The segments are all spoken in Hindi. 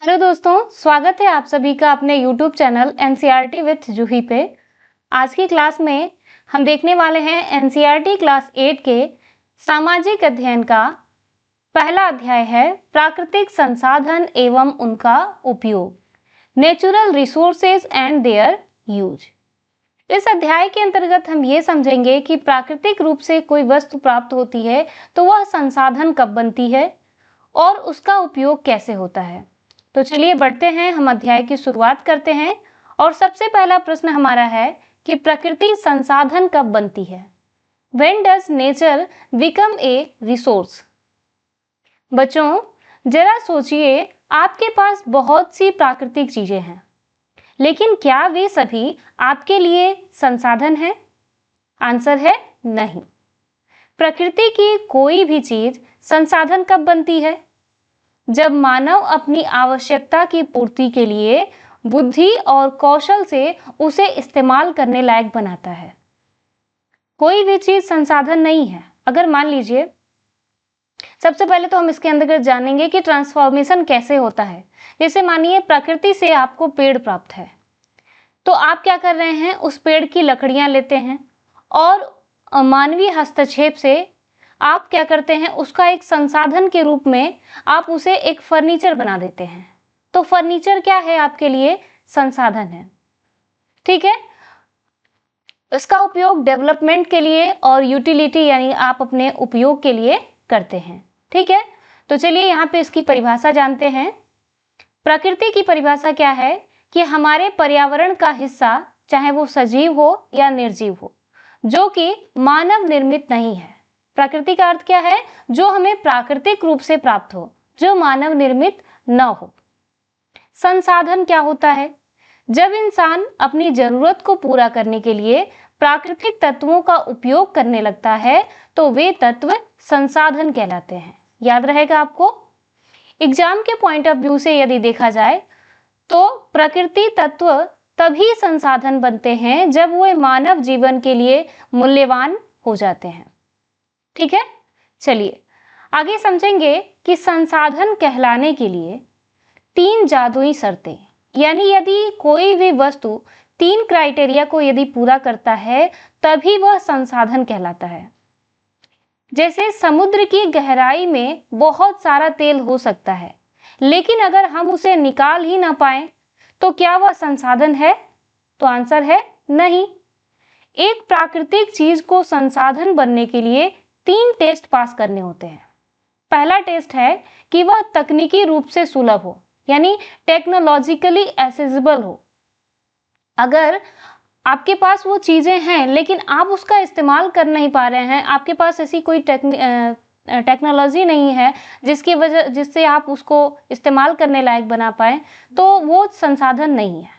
हेलो दोस्तों, स्वागत है आप सभी का अपने YouTube चैनल एनसीईआरटी विथ जूही पे। आज की क्लास में हम देखने वाले हैं एनसीईआरटी क्लास 8 के सामाजिक अध्ययन का पहला अध्याय है प्राकृतिक संसाधन एवं उनका उपयोग, natural resources and their use. इस अध्याय के अंतर्गत हम ये समझेंगे कि प्राकृतिक रूप से कोई वस्तु प्राप्त होती है तो वह संसाधन कब बनती है और उसका उपयोग कैसे होता है। तो चलिए बढ़ते हैं, हम अध्याय की शुरुआत करते हैं और सबसे पहला प्रश्न हमारा है कि प्रकृति संसाधन कब बनती है। When does nature become a resource? बच्चों जरा सोचिए, आपके पास बहुत सी प्राकृतिक चीजें हैं, लेकिन क्या वे सभी आपके लिए संसाधन हैं? आंसर है नहीं। प्रकृति की कोई भी चीज संसाधन कब बनती है? जब मानव अपनी आवश्यकता की पूर्ति के लिए बुद्धि और कौशल से उसे इस्तेमाल करने लायक बनाता है। कोई भी चीज संसाधन नहीं है। अगर मान लीजिए, सबसे पहले तो हम इसके अंदर जानेंगे कि ट्रांसफॉर्मेशन कैसे होता है। जैसे मानिए प्रकृति से आपको पेड़ प्राप्त है, तो आप क्या कर रहे हैं, उस पेड़ की लकड़ियां लेते हैं और मानवीय हस्तक्षेप से आप क्या करते हैं, उसका एक संसाधन के रूप में आप उसे एक फर्नीचर बना देते हैं। तो फर्नीचर क्या है, आपके लिए संसाधन है। ठीक है, इसका उपयोग डेवलपमेंट के लिए और यूटिलिटी यानी आप अपने उपयोग के लिए करते हैं। ठीक है, तो चलिए यहाँ पे इसकी परिभाषा जानते हैं। प्रकृति की परिभाषा क्या है कि हमारे पर्यावरण का हिस्सा, चाहे वो सजीव हो या निर्जीव हो, जो कि मानव निर्मित नहीं है। प्रकृति का अर्थ क्या है? जो हमें प्राकृतिक रूप से प्राप्त हो, जो मानव निर्मित न हो। संसाधन क्या होता है? जब इंसान अपनी जरूरत को पूरा करने के लिए प्राकृतिक तत्वों का उपयोग करने लगता है तो वे तत्व संसाधन कहलाते हैं। याद रहेगा आपको। एग्जाम के पॉइंट ऑफ व्यू से यदि देखा जाए तो प्रकृति तत्व तभी संसाधन बनते हैं जब वे मानव जीवन के लिए मूल्यवान हो जाते हैं। ठीक है, चलिए आगे समझेंगे कि संसाधन कहलाने के लिए 3 जादुई शर्तें, यानी यदि कोई भी वस्तु 3 क्राइटेरिया को यदि पूरा करता है तभी वह संसाधन कहलाता है। जैसे समुद्र की गहराई में बहुत सारा तेल हो सकता है, लेकिन अगर हम उसे निकाल ही ना पाए तो क्या वह संसाधन है? तो आंसर है नहीं। एक प्राकृतिक चीज को संसाधन बनने के लिए 3 टेस्ट पास करने होते हैं। पहला टेस्ट है कि वह तकनीकी रूप से सुलभ हो, यानी टेक्नोलॉजिकली एक्सेसिबल हो। अगर आपके पास वो चीजें हैं लेकिन आप उसका इस्तेमाल कर नहीं पा रहे हैं, आपके पास ऐसी कोई टेक्नोलॉजी नहीं है जिससे आप उसको इस्तेमाल करने लायक बना पाए, तो वो संसाधन नहीं है।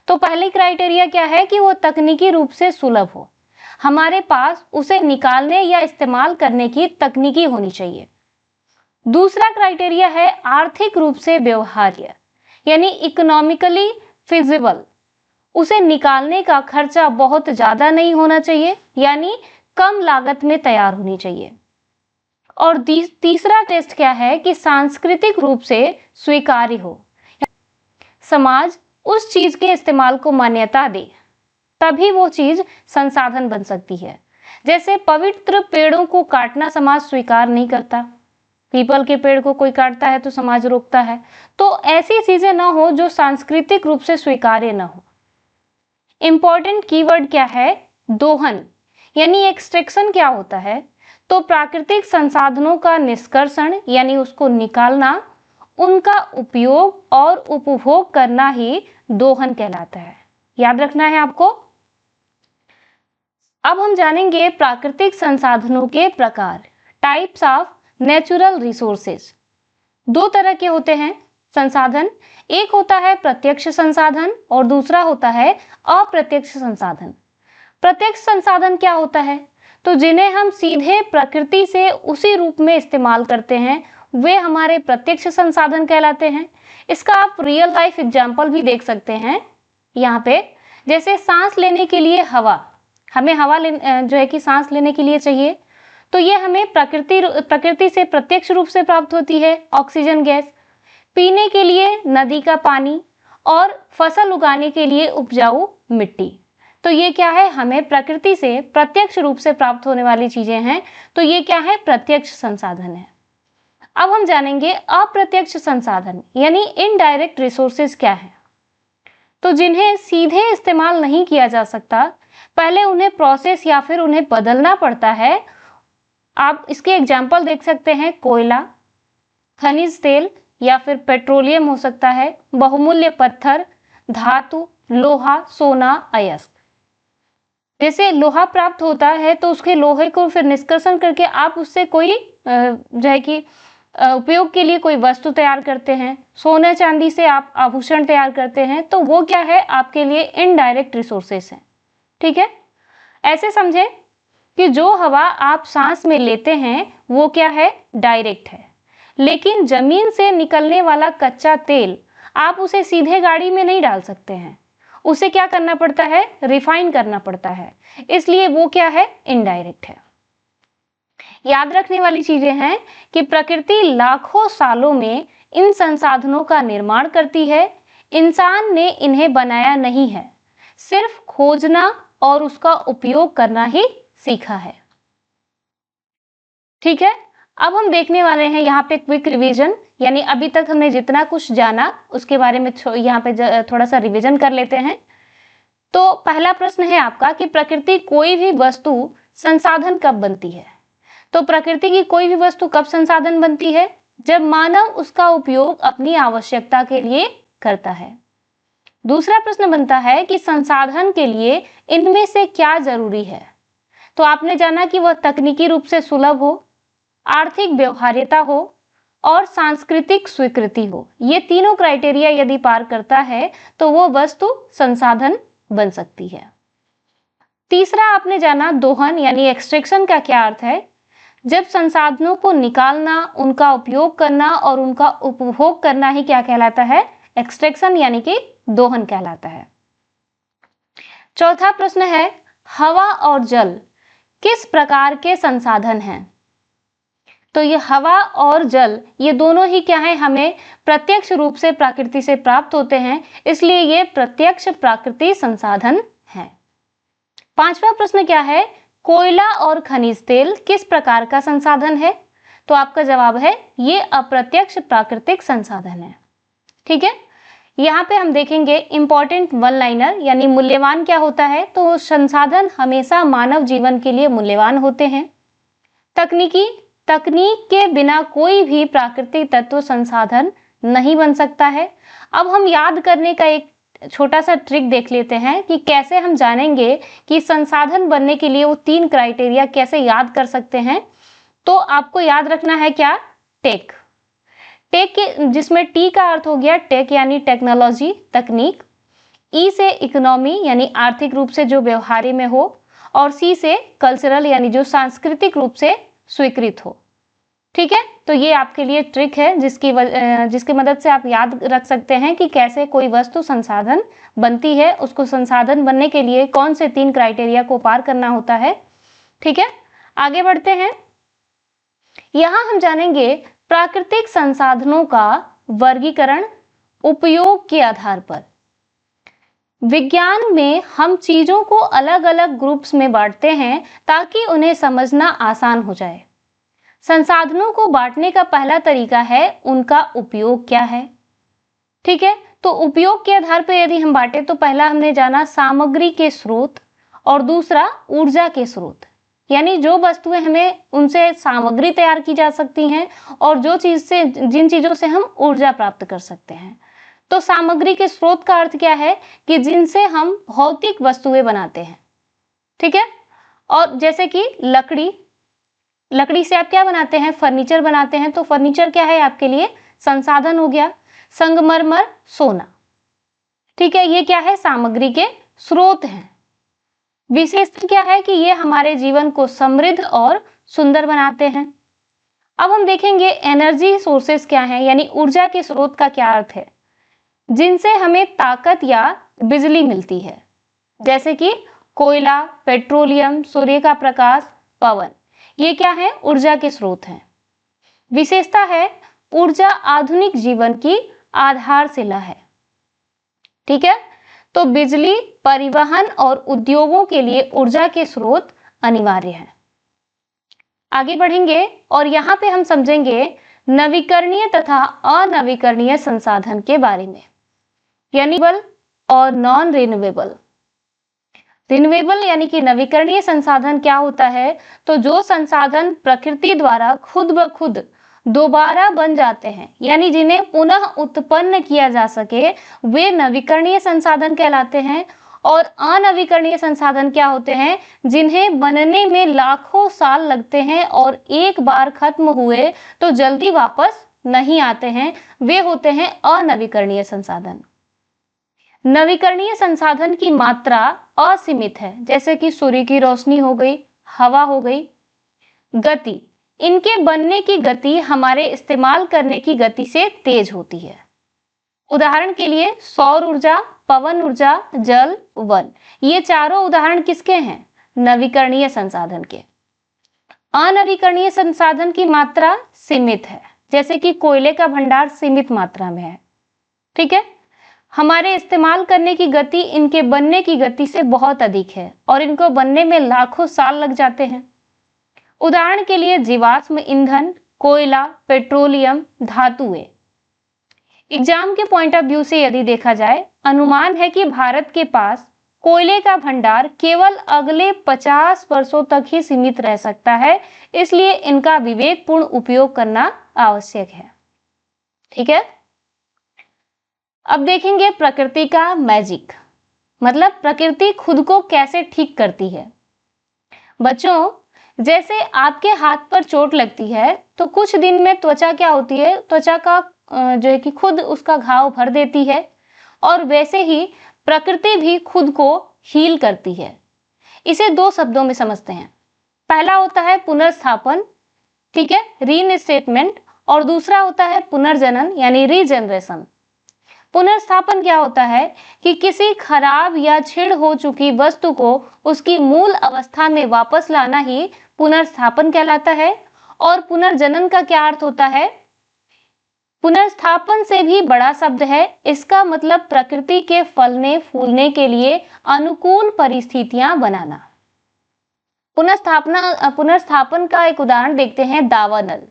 तो पहली क्राइटेरिया क्या है कि वो तकनीकी रूप से सुलभ हो, हमारे पास उसे निकालने या इस्तेमाल करने की तकनीकी होनी चाहिए। दूसरा क्राइटेरिया है आर्थिक रूप से व्यवहार्य, यानी इकोनॉमिकली फिजिबल। उसे निकालने का खर्चा बहुत ज्यादा नहीं होना चाहिए, यानी कम लागत में तैयार होनी चाहिए। और तीसरा टेस्ट क्या है कि सांस्कृतिक रूप से स्वीकार्य हो, समाज उस चीज के इस्तेमाल को मान्यता दे, तभी वो चीज संसाधन बन सकती है। जैसे पवित्र पेड़ों को काटना समाज स्वीकार नहीं करता, पीपल के पेड़ को कोई काटता है तो समाज रोकता है। तो ऐसी चीजें ना हो जो सांस्कृतिक रूप से स्वीकार्य ना हो। इंपॉर्टेंट कीवर्ड क्या है? दोहन, यानी एक्सट्रैक्शन क्या होता है? तो प्राकृतिक संसाधनों का निष्कर्षण यानी उसको निकालना, उनका उपयोग और उपभोग करना ही दोहन कहलाता है। याद रखना है आपको। अब हम जानेंगे प्राकृतिक संसाधनों के प्रकार, टाइप्स ऑफ नेचुरल रिसोर्सेज। 2 तरह के होते हैं संसाधन। एक होता है प्रत्यक्ष संसाधन और दूसरा होता है अप्रत्यक्ष संसाधन। प्रत्यक्ष संसाधन क्या होता है? तो जिन्हें हम सीधे प्रकृति से उसी रूप में इस्तेमाल करते हैं, वे हमारे प्रत्यक्ष संसाधन कहलाते हैं। इसका आप रियल लाइफ एग्जाम्पल भी देख सकते हैं यहाँ पे। जैसे सांस लेने के लिए हवा, हमें हवा जो है कि सांस लेने के लिए चाहिए, तो ये हमें प्रकृति से प्रत्यक्ष रूप से प्राप्त होती है, ऑक्सीजन गैस। पीने के लिए नदी का पानी और फसल उगाने के लिए उपजाऊ मिट्टी। तो ये क्या है, हमें प्रकृति से प्रत्यक्ष रूप से प्राप्त होने वाली चीजें हैं। तो ये क्या है, प्रत्यक्ष संसाधन है। अब हम जानेंगे अप्रत्यक्ष संसाधन यानी इनडायरेक्ट रिसोर्सेज क्या है। तो जिन्हें सीधे इस्तेमाल नहीं किया जा सकता, पहले उन्हें प्रोसेस या फिर उन्हें बदलना पड़ता है। आप इसके एग्जाम्पल देख सकते हैं, कोयला, खनिज तेल या फिर पेट्रोलियम हो सकता है, बहुमूल्य पत्थर, धातु, लोहा, सोना, अयस्क। जैसे लोहा प्राप्त होता है तो उसके लोहे को फिर निष्कर्षण करके आप उससे कोई जो है कि उपयोग के लिए कोई वस्तु तैयार करते हैं। सोना चांदी से आप आभूषण तैयार करते हैं, तो वो क्या है, आपके लिए इनडायरेक्ट रिसोर्सेस हैं। ठीक है, ऐसे समझे कि जो हवा आप सांस में लेते हैं वो क्या है, डायरेक्ट है। लेकिन जमीन से निकलने वाला कच्चा तेल आप उसे सीधे गाड़ी में नहीं डाल सकते हैं, उसे क्या करना पड़ता है, रिफाइन करना पड़ता है, इसलिए वो क्या है, इनडायरेक्ट है। याद रखने वाली चीजें हैं कि प्रकृति लाखों सालों में इन संसाधनों का निर्माण करती है, इंसान ने इन्हें बनाया नहीं है, सिर्फ खोजना और उसका उपयोग करना ही सीखा है। ठीक है, अब हम देखने वाले हैं यहाँ पे क्विक रिवीजन, यानी अभी तक हमने जितना कुछ जाना उसके बारे में यहाँ पे थोड़ा सा रिवीजन कर लेते हैं। तो पहला प्रश्न है आपका कि प्रकृति कोई भी वस्तु संसाधन कब बनती है। तो प्रकृति की कोई भी वस्तु कब संसाधन बनती है, जब मानव उसका उपयोग अपनी आवश्यकता के लिए करता है। दूसरा प्रश्न बनता है कि संसाधन के लिए इनमें से क्या जरूरी है। तो आपने जाना कि वह तकनीकी रूप से सुलभ हो, आर्थिक व्यवहार्यता हो और सांस्कृतिक स्वीकृति हो। ये तीनों क्राइटेरिया यदि पार करता है तो वो वस्तु संसाधन बन सकती है। तीसरा आपने जाना दोहन यानी एक्सट्रैक्शन का क्या अर्थ है। जब संसाधनों को निकालना, उनका उपयोग करना और उनका उपभोग करना ही क्या कहलाता है, एक्सट्रैक्शन यानी कि दोहन कहलाता है। चौथा प्रश्न है, हवा और जल किस प्रकार के संसाधन हैं। तो ये हवा और जल ये दोनों ही क्या है, हमें प्रत्यक्ष रूप से प्रकृति से प्राप्त होते हैं, इसलिए ये प्रत्यक्ष प्राकृतिक संसाधन हैं। पांचवा प्रश्न क्या है, कोयला और खनिज तेल किस प्रकार का संसाधन है। तो आपका जवाब है ये अप्रत्यक्ष प्राकृतिक संसाधन है। ठीक है, यहाँ पे हम देखेंगे इंपॉर्टेंट वन लाइनर यानी मूल्यवान क्या होता है। तो संसाधन हमेशा मानव जीवन के लिए मूल्यवान होते हैं। तकनीक के बिना कोई भी प्राकृतिक तत्व संसाधन नहीं बन सकता है। अब हम याद करने का एक छोटा सा ट्रिक देख लेते हैं कि कैसे हम जानेंगे कि संसाधन बनने के लिए वो तीन क्राइटेरिया कैसे याद कर सकते हैं। तो आपको याद रखना है क्या, टेक के जिसमें टी का अर्थ हो गया टेक यानी टेक्नोलॉजी, तकनीक, ई से इकोनॉमी यानी आर्थिक रूप से जो व्यवहार्य में हो, और सी से कल्चरल यानी जो सांस्कृतिक रूप से स्वीकृत हो। ठीक है, तो ये आपके लिए ट्रिक है जिसकी मदद से आप याद रख सकते हैं कि कैसे कोई वस्तु संसाधन बनती है, उसको संसाधन बनने के लिए कौन से तीन क्राइटेरिया को पार करना होता है। ठीक है, आगे बढ़ते हैं। यहां हम जानेंगे प्राकृतिक संसाधनों का वर्गीकरण उपयोग के आधार पर। विज्ञान में हम चीजों को अलग अलग ग्रुप्स में बांटते हैं ताकि उन्हें समझना आसान हो जाए। संसाधनों को बांटने का पहला तरीका है उनका उपयोग क्या है। ठीक है, तो उपयोग के आधार पर यदि हम बांटे तो पहला हमने जाना सामग्री के स्रोत और दूसरा ऊर्जा के स्रोत, यानी जो वस्तुएं हमें उनसे सामग्री तैयार की जा सकती हैं और जिन चीजों से हम ऊर्जा प्राप्त कर सकते हैं। तो सामग्री के स्रोत का अर्थ क्या है कि जिनसे हम भौतिक वस्तुएं बनाते हैं। ठीक है, और जैसे कि लकड़ी से आप क्या बनाते हैं, फर्नीचर बनाते हैं। तो फर्नीचर क्या है आपके लिए, संसाधन हो गया। संगमरमर, सोना। ठीक है, ये क्या है, सामग्री के स्रोत हैं। विशेषता क्या है कि ये हमारे जीवन को समृद्ध और सुंदर बनाते हैं। अब हम देखेंगे एनर्जी सोर्सेस क्या है, यानी ऊर्जा के स्रोत का क्या अर्थ है, जिनसे हमें ताकत या बिजली मिलती है, जैसे कि कोयला, पेट्रोलियम, सूर्य का प्रकाश, पवन। ये क्या है, ऊर्जा के स्रोत हैं। विशेषता है ऊर्जा आधुनिक जीवन की आधारशिला है। ठीक है, तो बिजली, परिवहन और उद्योगों के लिए ऊर्जा के स्रोत अनिवार्य है। आगे बढ़ेंगे और यहाँ पे हम समझेंगे नवीकरणीय तथा अनवीकरणीय संसाधन के बारे में, यानी रिन्यूएबल और नॉन रिन्यूएबल। रिन्यूएबल यानी कि नवीकरणीय संसाधन क्या होता है, तो जो संसाधन प्रकृति द्वारा खुद ब खुद दोबारा बन जाते हैं, यानी जिन्हें पुनः उत्पन्न किया जा सके, वे नवीकरणीय संसाधन कहलाते हैं। और अनवीकरणीय संसाधन क्या होते हैं, जिन्हें बनने में लाखों साल लगते हैं और एक बार खत्म हुए तो जल्दी वापस नहीं आते हैं, वे होते हैं अनवीकरणीय संसाधन। नवीकरणीय संसाधन की मात्रा असीमित है, जैसे कि सूर्य की रोशनी हो गई, हवा हो गई। गति, इनके बनने की गति हमारे इस्तेमाल करने की गति से तेज होती है। उदाहरण के लिए सौर ऊर्जा, पवन ऊर्जा, जल, वन, ये चारों उदाहरण किसके हैं, नवीकरणीय संसाधन के। अनवीकरणीय संसाधन की मात्रा सीमित है, जैसे कि कोयले का भंडार सीमित मात्रा में है। ठीक है, हमारे इस्तेमाल करने की गति इनके बनने की गति से बहुत अधिक है और इनको बनने में लाखों साल लग जाते हैं। उदाहरण के लिए जीवाश्म ईंधन, कोयला, पेट्रोलियम, धातुएं। एग्जाम के पॉइंट ऑफ व्यू से यदि देखा जाए, अनुमान है कि भारत के पास कोयले का भंडार केवल अगले 50 वर्षों तक ही सीमित रह सकता है, इसलिए इनका विवेकपूर्ण उपयोग करना आवश्यक है। ठीक है, अब देखेंगे प्रकृति का मैजिक, मतलब प्रकृति खुद को कैसे ठीक करती है। बच्चों, जैसे आपके हाथ पर चोट लगती है तो कुछ दिन में त्वचा क्या होती है, त्वचा का जो है कि खुद उसका घाव भर देती है, और वैसे ही प्रकृति भी खुद को हील करती है। इसे दो शब्दों में समझते हैं। पहला होता है पुनर्स्थापन, ठीक है, रीइंस्टेटमेंट, और दूसरा होता है पुनर्जनन यानी रीजनरेशन। पुनर्स्थापन क्या होता है कि किसी खराब या क्षीण हो चुकी वस्तु को उसकी मूल अवस्था में वापस लाना ही पुनर्स्थापन कहलाता है। और पुनर्जनन का क्या अर्थ होता है, पुनर्स्थापन से भी बड़ा शब्द है, इसका मतलब प्रकृति के फलने फूलने के लिए अनुकूल परिस्थितियां बनाना। पुनर्स्थापन का एक उदाहरण देखते हैं, दावानल,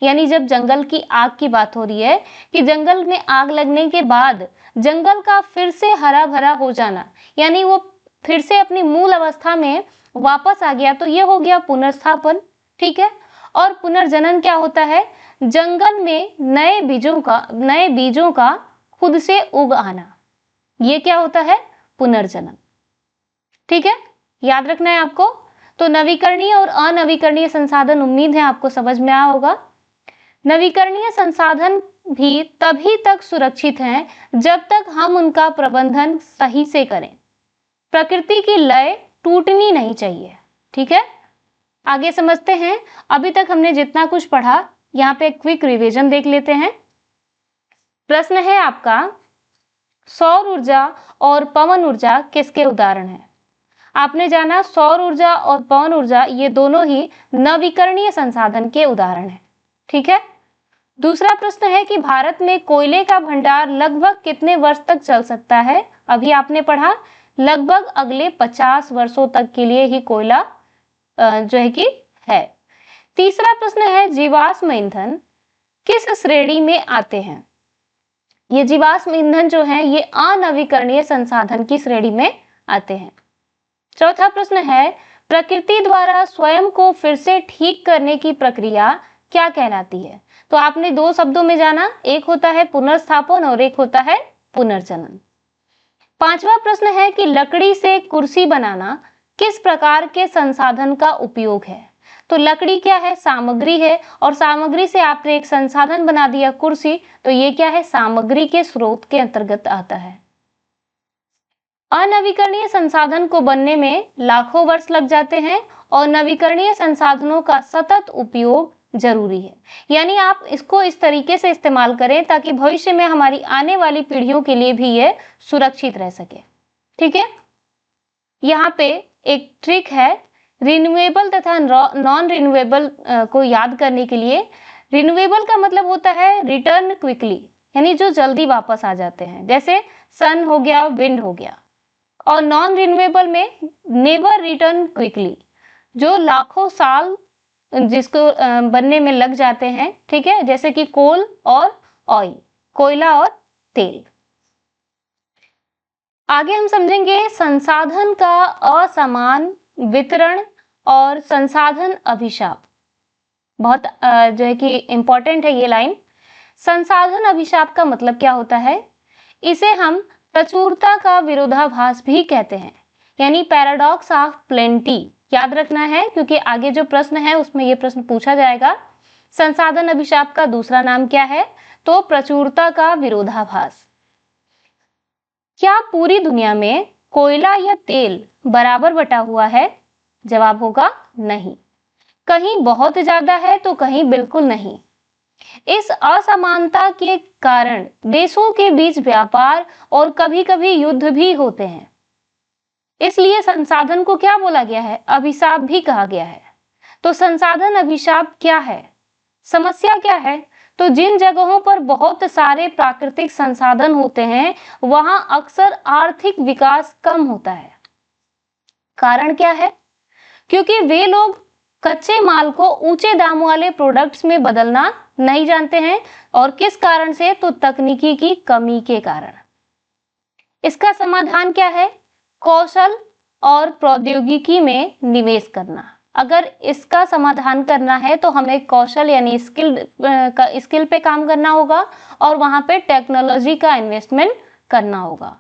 यानी जब जंगल की आग की बात हो रही है कि जंगल में आग लगने के बाद जंगल का फिर से हरा भरा हो जाना, यानी वो फिर से अपनी मूल अवस्था में वापस आ गया, तो ये हो गया पुनर्स्थापन। ठीक है, और पुनर्जनन क्या होता है, जंगल में नए बीजों का खुद से उग आना, ये क्या होता है, पुनर्जनन। ठीक है, याद रखना है आपको। तो नवीकरणीय और अनवीकरणीय संसाधन, उम्मीद है आपको समझ में आया होगा। नवीकरणीय संसाधन भी तभी तक सुरक्षित हैं जब तक हम उनका प्रबंधन सही से करें। प्रकृति की लय टूटनी नहीं चाहिए। ठीक है, आगे समझते हैं। अभी तक हमने जितना कुछ पढ़ा, यहाँ पे क्विक रिवीजन देख लेते हैं। प्रश्न है आपका, सौर ऊर्जा और पवन ऊर्जा किसके उदाहरण हैं? आपने जाना सौर ऊर्जा और पवन ऊर्जा ये दोनों ही नवीकरणीय संसाधन के उदाहरण हैं। ठीक है, दूसरा प्रश्न है कि भारत में कोयले का भंडार लगभग कितने वर्ष तक चल सकता है? अभी आपने पढ़ा लगभग अगले 50 वर्षों तक के लिए ही कोयला जो है कि है। तीसरा प्रश्न है, जीवाश्म ईंधन किस श्रेणी में आते हैं? ये जीवाश्म ईंधन जो है ये अनवीकरणीय संसाधन की श्रेणी में आते हैं। चौथा प्रश्न है, प्रकृति द्वारा स्वयं को फिर से ठीक करने की प्रक्रिया क्या कहलाती है? तो आपने दो शब्दों में जाना, एक होता है पुनर्स्थापन और एक होता है पुनर्जनन। पांचवा प्रश्न है कि लकड़ी से कुर्सी बनाना किस प्रकार के संसाधन का उपयोग है? तो लकड़ी क्या है? सामग्री है, और सामग्री से आपने एक संसाधन बना दिया कुर्सी, तो ये क्या है? सामग्री के स्रोत के अंतर्गत आता है। अनवीकरणीय संसाधन को बनने में लाखों वर्ष लग जाते हैं और नवीकरणीय संसाधनों का सतत उपयोग जरूरी है। यानी आप इसको इस तरीके से इस्तेमाल करें ताकि भविष्य में हमारी आने वाली पीढ़ियों के लिए भी ये सुरक्षित रह सके। ठीक है, यहाँ पे एक ट्रिक है, रिन्यूएबल तथा नॉन रिन्यूएबल को याद करने के लिए रिन्यूएबल का मतलब होता है रिटर्न क्विकली, यानी जो जल्दी वापस आ जाते हैं, जैसे सन हो गया, विंड हो गया। और नॉन रिन्यूएबल में नेवर रिटर्न क्विकली, जो लाखों साल जिसको बनने में लग जाते हैं, ठीक है, जैसे कि कोल और ऑयल, कोयला और तेल। आगे हम समझेंगे संसाधन का असमान वितरण और संसाधन अभिशाप। बहुत जो है कि इंपॉर्टेंट है ये लाइन। संसाधन अभिशाप का मतलब क्या होता है? इसे हम प्रचुरता का विरोधाभास भी कहते हैं, यानी पैराडॉक्स ऑफ प्लेंटी। याद रखना है क्योंकि आगे जो प्रश्न है उसमें ये प्रश्न पूछा जाएगा। संसाधन अभिशाप का दूसरा नाम क्या है? तो प्रचुरता का विरोधाभास। क्या पूरी दुनिया में कोयला या तेल बराबर बटा हुआ है? जवाब होगा नहीं। कहीं बहुत ज्यादा है तो कहीं बिल्कुल नहीं। इस असमानता के कारण देशों के बीच व्यापार और कभी-कभी युद्ध भी होते हैं। इसलिए संसाधन को क्या बोला गया है? अभिशाप भी कहा गया है। तो संसाधन अभिशाप क्या है? समस्या क्या है? तो जिन जगहों पर बहुत सारे प्राकृतिक संसाधन होते हैं वहां अक्सर आर्थिक विकास कम होता है। कारण क्या है? क्योंकि वे लोग कच्चे माल को ऊंचे दाम वाले प्रोडक्ट्स में बदलना नहीं जानते हैं। और किस कारण से? तो तकनीकी की कमी के कारण। इसका समाधान क्या है? कौशल और प्रौद्योगिकी में निवेश करना। अगर इसका समाधान करना है तो हमें कौशल यानी स्किल पे काम करना होगा और वहां पे टेक्नोलॉजी का इन्वेस्टमेंट करना होगा।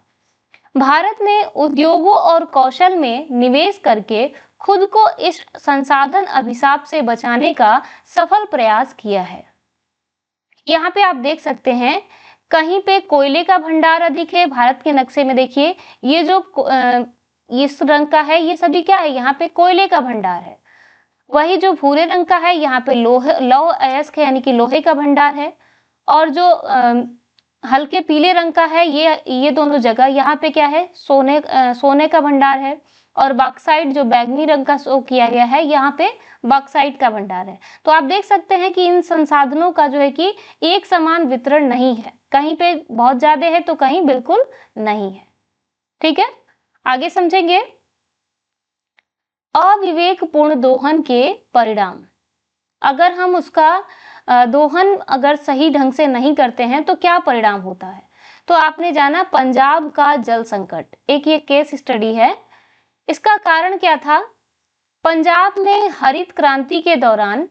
भारत ने उद्योगों और कौशल में निवेश करके खुद को इस संसाधन अभिशाप से बचाने का सफल प्रयास किया है। यहाँ पे आप देख सकते हैं कहीं पे कोयले का भंडार अधिक है। भारत के नक्शे में देखिए ये जो इस रंग का है ये सभी क्या है? यहाँ पे कोयले का भंडार है। वही जो भूरे रंग का है यहाँ पे लौह अयस्क है, यानी कि लोहे का भंडार है। और जो हल्के पीले रंग का है ये दोनों जगह यहाँ पे क्या है? सोने का भंडार है। और बॉक्साइट जो बैगनी रंग का शो किया गया है यहाँ पे बॉक्साइट का भंडार है। तो आप देख सकते हैं कि इन संसाधनों का जो है कि एक समान वितरण नहीं है, कहीं पे बहुत ज्यादा है तो कहीं बिल्कुल नहीं है। ठीक है, आगे समझेंगे अविवेकपूर्ण दोहन के परिणाम। अगर हम उसका दोहन अगर सही ढंग से नहीं करते हैं तो क्या परिणाम होता है? तो आपने जाना पंजाब का जल संकट, एक ये केस स्टडी है। इसका कारण क्या था? पंजाब में हरित क्रांति के दौरान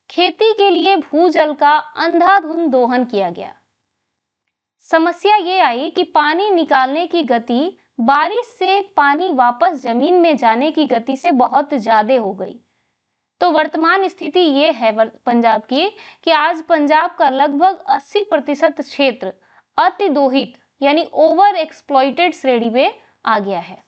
खेती के लिए भूजल का अंधाधुंध दोहन किया गया। समस्या ये आई कि पानी निकालने की गति बारिश से पानी वापस जमीन में जाने की गति से बहुत ज्यादा हो गई। तो वर्तमान स्थिति ये है पंजाब की कि आज पंजाब का लगभग 80% क्षेत्र अतिदोहित यानी ओवर एक्सप्लॉइटेड श्रेणी में आ गया है।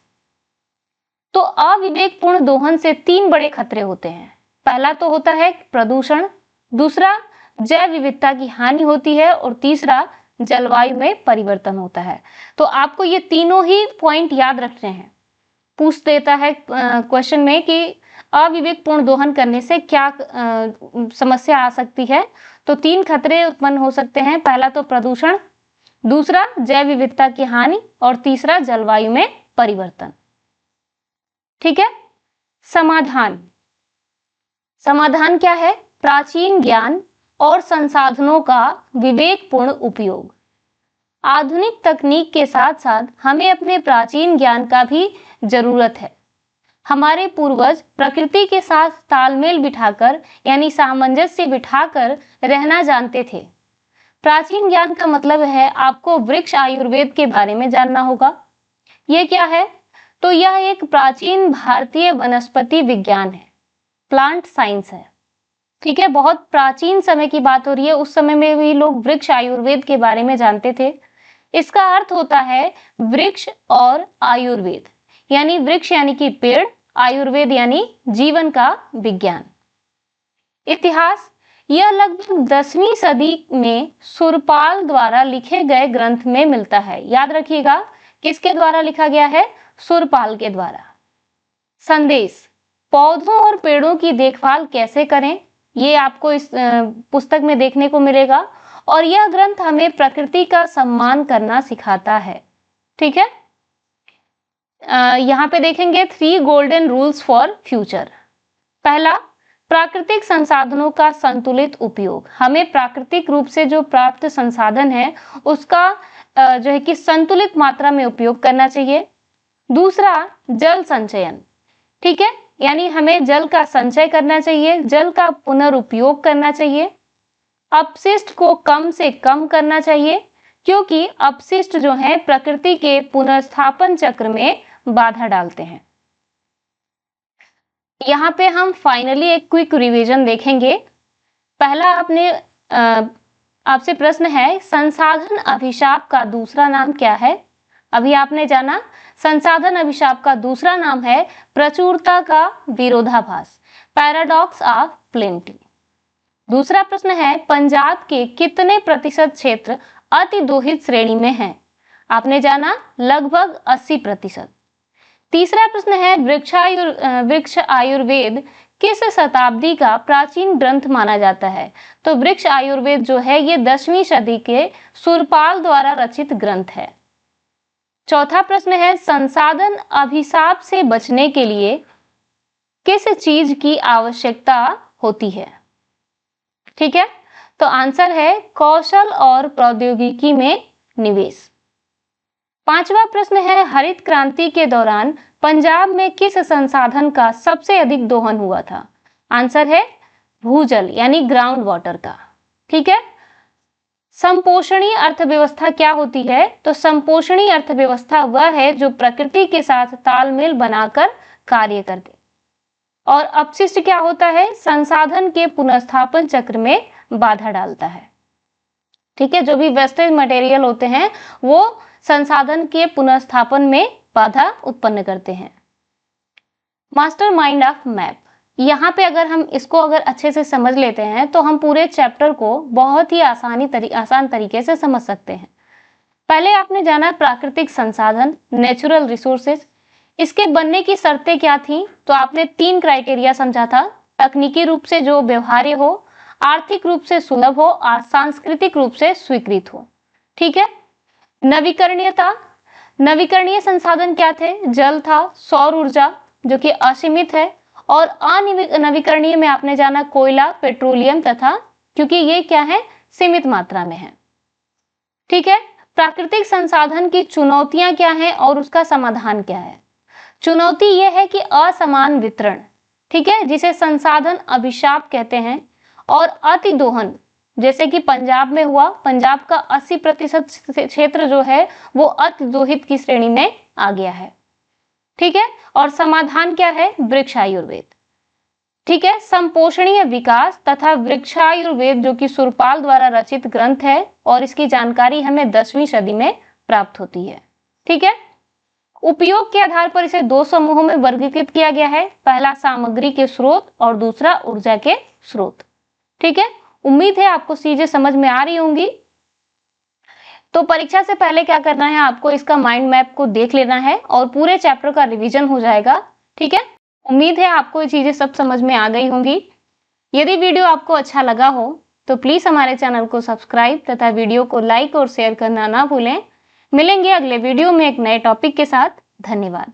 तो अविवेकपूर्ण दोहन से 3 बड़े खतरे होते हैं। पहला तो होता है प्रदूषण, दूसरा जैव विविधता की हानि होती है और तीसरा जलवायु में परिवर्तन होता है। तो आपको ये तीनों ही पॉइंट याद रखने हैं। पूछ देता है क्वेश्चन में कि अविवेकपूर्ण दोहन करने से क्या समस्या आ सकती है। तो 3 खतरे उत्पन्न हो सकते हैं। पहला तो प्रदूषण, दूसरा जैव विविधता की हानि और तीसरा जलवायु में परिवर्तन। ठीक है, समाधान क्या है? प्राचीन ज्ञान और संसाधनों का विवेकपूर्ण उपयोग। आधुनिक तकनीक के साथ साथ हमें अपने प्राचीन ज्ञान का भी जरूरत है। हमारे पूर्वज प्रकृति के साथ तालमेल बिठाकर यानी सामंजस्य बिठाकर रहना जानते थे। प्राचीन ज्ञान का मतलब है आपको वृक्ष आयुर्वेद के बारे में जानना होगा। यह क्या है? तो यह एक प्राचीन भारतीय वनस्पति विज्ञान है, प्लांट साइंस है। ठीक है, बहुत प्राचीन समय की बात हो रही है। उस समय में भी लोग वृक्ष आयुर्वेद के बारे में जानते थे। इसका अर्थ होता है वृक्ष और आयुर्वेद, यानी वृक्ष यानी कि पेड़, आयुर्वेद यानी जीवन का विज्ञान। इतिहास, यह लगभग 10वीं सदी में सुरपाल द्वारा लिखे गए ग्रंथ में मिलता है। याद रखिएगा किसके द्वारा लिखा गया है? सुरपाल के द्वारा। संदेश, पौधों और पेड़ों की देखभाल कैसे करें ये आपको इस पुस्तक में देखने को मिलेगा और यह ग्रंथ हमें प्रकृति का सम्मान करना सिखाता है। ठीक है, यहाँ पे देखेंगे 3 गोल्डन रूल्स फॉर फ्यूचर। पहला, प्राकृतिक संसाधनों का संतुलित उपयोग। हमें प्राकृतिक रूप से जो प्राप्त संसाधन है उसका जो है कि संतुलित मात्रा में उपयोग करना चाहिए। दूसरा, जल संचयन। ठीक है, यानी हमें जल का संचय करना चाहिए, जल का पुनर्उपयोग करना चाहिए। अपशिष्ट को कम से कम करना चाहिए क्योंकि अपशिष्ट जो है प्रकृति के पुनर्स्थापन चक्र में बाधा डालते हैं। यहाँ पे हम फाइनली एक क्विक रिवीजन देखेंगे। पहला आपसे प्रश्न है, संसाधन अभिशाप का दूसरा नाम क्या है? अभी आपने जाना संसाधन अभिशाप का दूसरा नाम है प्रचुरता का विरोधाभास, पैराडॉक्स ऑफ प्लेंटी। दूसरा प्रश्न है, पंजाब के कितने प्रतिशत क्षेत्र अति दोहित श्रेणी में हैं? आपने जाना लगभग 80%। तीसरा प्रश्न है, वृक्ष आयुर्वेद किस शताब्दी का प्राचीन ग्रंथ माना जाता है? तो वृक्ष आयुर्वेद जो है ये 10वीं सदी के सुरपाल द्वारा रचित ग्रंथ है। चौथा प्रश्न है, संसाधन अभिशाप से बचने के लिए किस चीज की आवश्यकता होती है? ठीक है, तो आंसर है कौशल और प्रौद्योगिकी में निवेश। पांचवा प्रश्न है, हरित क्रांति के दौरान पंजाब में किस संसाधन का सबसे अधिक दोहन हुआ था? आंसर है भूजल यानी ग्राउंड वाटर का। ठीक है, संपोषणीय अर्थव्यवस्था क्या होती है? तो संपोषणीय अर्थव्यवस्था वह है जो प्रकृति के साथ तालमेल बनाकर कार्य करते। और अपशिष्ट क्या होता है? संसाधन के पुनर्स्थापन चक्र में बाधा डालता है। ठीक है, जो भी वेस्टेज मटेरियल होते हैं वो संसाधन के पुनर्स्थापन में बाधा उत्पन्न करते हैं। मास्टर माइंड ऑफ मैप, यहाँ पे अगर हम इसको अच्छे से समझ लेते हैं तो हम पूरे चैप्टर को बहुत ही आसान तरीके से समझ सकते हैं। पहले आपने जाना प्राकृतिक संसाधन, नेचुरल रिसोर्सेज। इसके बनने की शर्तें क्या थी? तो आपने 3 क्राइटेरिया समझा था, तकनीकी रूप से जो व्यवहार्य हो, आर्थिक रूप से सुलभ हो और सांस्कृतिक रूप से स्वीकृत हो। ठीक है, नवीकरणीयता, नवीकरणीय संसाधन क्या थे? जल था, सौर ऊर्जा जो कि असीमित है, और अनवीकरणीय में आपने जाना कोयला, पेट्रोलियम तथा, क्योंकि ये क्या है? सीमित मात्रा में है। ठीक है, प्राकृतिक संसाधन की चुनौतियां क्या हैं और उसका समाधान क्या है? चुनौती यह है कि असमान वितरण, ठीक है, जिसे संसाधन अभिशाप कहते हैं, और अति दोहन, जैसे कि पंजाब में हुआ। पंजाब का 80% क्षेत्र जो है वो अति दोहित की श्रेणी में आ गया है। ठीक है, और समाधान क्या है? वृक्षायुर्वेद। ठीक है, संपोषणीय विकास तथा वृक्षायुर्वेद जो कि सुरपाल द्वारा रचित ग्रंथ है और इसकी जानकारी हमें 10वीं सदी में प्राप्त होती है। ठीक है, उपयोग के आधार पर इसे 2 समूहों में वर्गीकृत किया गया है। पहला सामग्री के स्रोत और दूसरा ऊर्जा के स्रोत। ठीक है, उम्मीद है आपको चीजें समझ में आ रही होंगी। तो परीक्षा से पहले क्या करना है, आपको इसका माइंड मैप को देख लेना है और पूरे चैप्टर का रिवीजन हो जाएगा। ठीक है, उम्मीद है आपको ये चीजें सब समझ में आ गई होंगी। यदि वीडियो आपको अच्छा लगा हो तो प्लीज हमारे चैनल को सब्सक्राइब तथा वीडियो को लाइक और शेयर करना ना भूलें। मिलेंगे अगले वीडियो में एक नए टॉपिक के साथ। धन्यवाद।